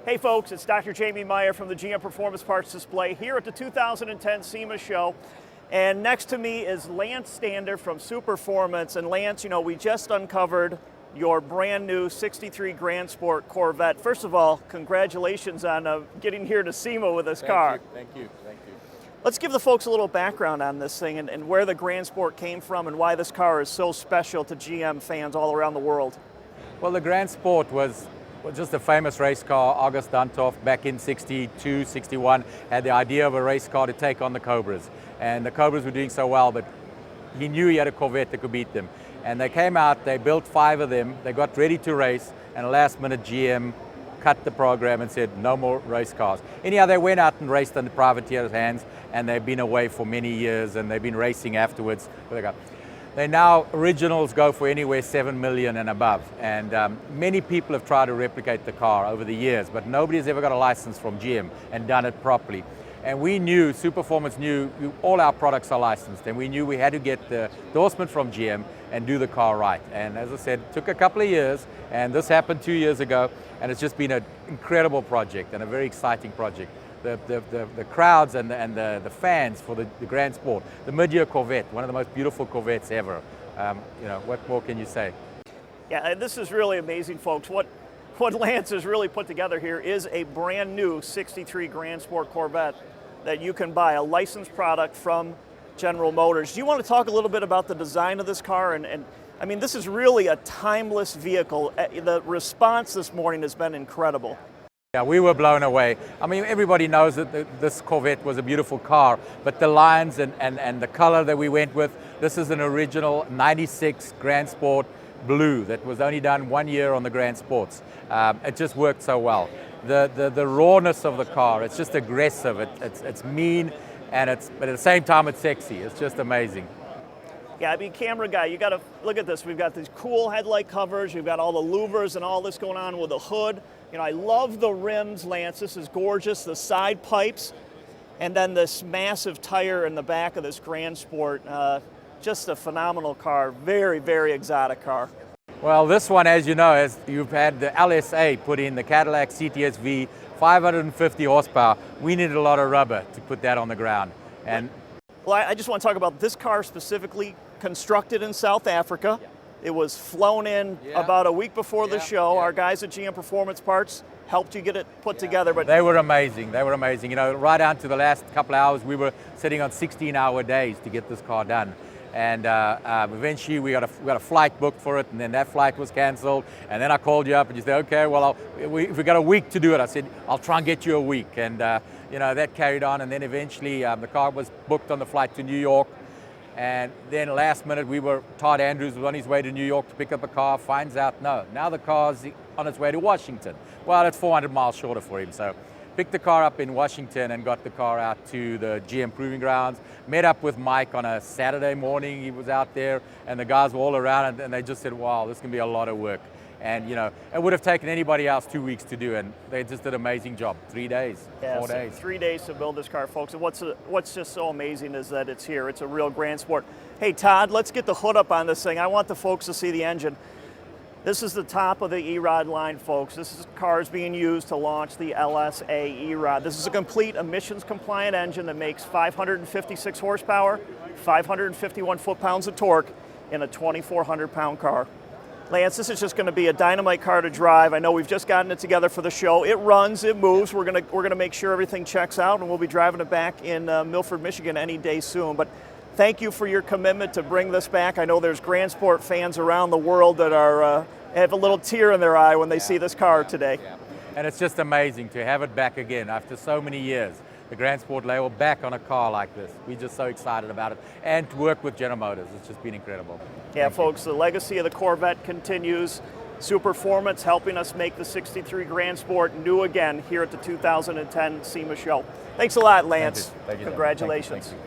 Hey folks, it's Dr. Jamie Meyer from the GM Performance Parts Display here at the 2010 SEMA show. And next to me is Lance Stander from Superformance. And Lance, you know, we just uncovered your brand new 63 Grandsport Corvette. First of all, congratulations on getting here to SEMA with this car. Thank you. Let's give the folks a little background on this thing and where the Grandsport came from and why this car is so special to GM fans all around the world. Well, the Grandsport was just a famous race car. August Dantoff back in 62, 61 had the idea of a race car to take on the Cobras. And the Cobras were doing so well, but he knew he had a Corvette that could beat them. And they came out, they built 5 of them, they got ready to race, and last minute GM cut the program and said no more race cars. Anyhow, they went out and raced under privateers' hands, and they've been away for many years, and they've been racing afterwards. They now, originals go for anywhere 7 million and above, and many people have tried to replicate the car over the years, but nobody has ever got a license from GM and done it properly. And we knew, Superformance knew, all our products are licensed, and we knew we had to get the endorsement from GM and do the car right. And as I said, it took a couple of years, and this happened 2 years ago, and it's just been an incredible project and a very exciting project. The crowds and the fans for the Grandsport, the mid-year Corvette, one of the most beautiful Corvettes ever. You know, what more can you say? Yeah, this is really amazing, folks. What Lance has really put together here is a brand new 63 Grandsport Corvette that you can buy, a licensed product from General Motors. Do you want to talk a little bit about the design of this car? And I mean, this is really a timeless vehicle. The response this morning has been incredible. Yeah, we were blown away. I mean, everybody knows that this Corvette was a beautiful car, but the lines and the color that we went with, this is an original 96 Grandsport blue that was only done 1 year on the Grandsports. It just worked so well. The rawness of the car, it's just aggressive, it's mean, but at the same time it's sexy. It's just amazing. Yeah, I mean, camera guy, you got to look at this. We've got these cool headlight covers. We've got all the louvers and all this going on with the hood. You know, I love the rims, Lance. This is gorgeous. The side pipes, and then this massive tire in the back of this Grandsport. Just a phenomenal car. Very, very exotic car. Well, this one, as you know, you've had the LSA put in, the Cadillac CTS-V, 550 horsepower. We needed a lot of rubber to put that on the ground. And well, I just want to talk about this car specifically. Constructed in South Africa. Yeah. It was flown in about a week before the show. Yeah. Our guys at GM Performance Parts helped you get it put together. But they were amazing. They were amazing. You know, right down to the last couple of hours, we were sitting on 16-hour days to get this car done. And eventually we got a flight booked for it, and then that flight was canceled. And then I called you up and you said, okay, well, if we got a week to do it. I said, I'll try and get you a week. And you know, that carried on. And then eventually the car was booked on the flight to New York. And then last minute, Todd Andrews was on his way to New York to pick up a car, finds out, no, now the car's on its way to Washington. Well, it's 400 miles shorter for him. So picked the car up in Washington and got the car out to the GM Proving Grounds, met up with Mike on a Saturday morning. He was out there, and the guys were all around, and they just said, wow, this can be a lot of work. And you know, it would have taken anybody else 2 weeks to do, and they just did an amazing job. 3 days, 4 days. 3 days to build this car, folks. And what's just so amazing is that it's here. It's a real Grandsport. Hey, Todd, let's get the hood up on this thing. I want the folks to see the engine. This is the top of the E-ROD line, folks. This car is being used to launch the LSA E-ROD. This is a complete emissions-compliant engine that makes 556 horsepower, 551 foot-pounds of torque in a 2,400-pound car. Lance, this is just going to be a dynamite car to drive. I know we've just gotten it together for the show. It runs, it moves. We're going to make sure everything checks out, and we'll be driving it back in Milford, Michigan any day soon. But thank you for your commitment to bring this back. I know there's Grandsport fans around the world that have a little tear in their eye when they see this car today. Yeah. And it's just amazing to have it back again after so many years. The Grandsport label back on a car like this. We're just so excited about it. And to work with General Motors, it's just been incredible. Yeah, folks, the legacy of the Corvette continues. Superformance helping us make the 63 Grandsport new again here at the 2010 SEMA show. Thanks a lot, Lance. Thank you. Congratulations. Thank you.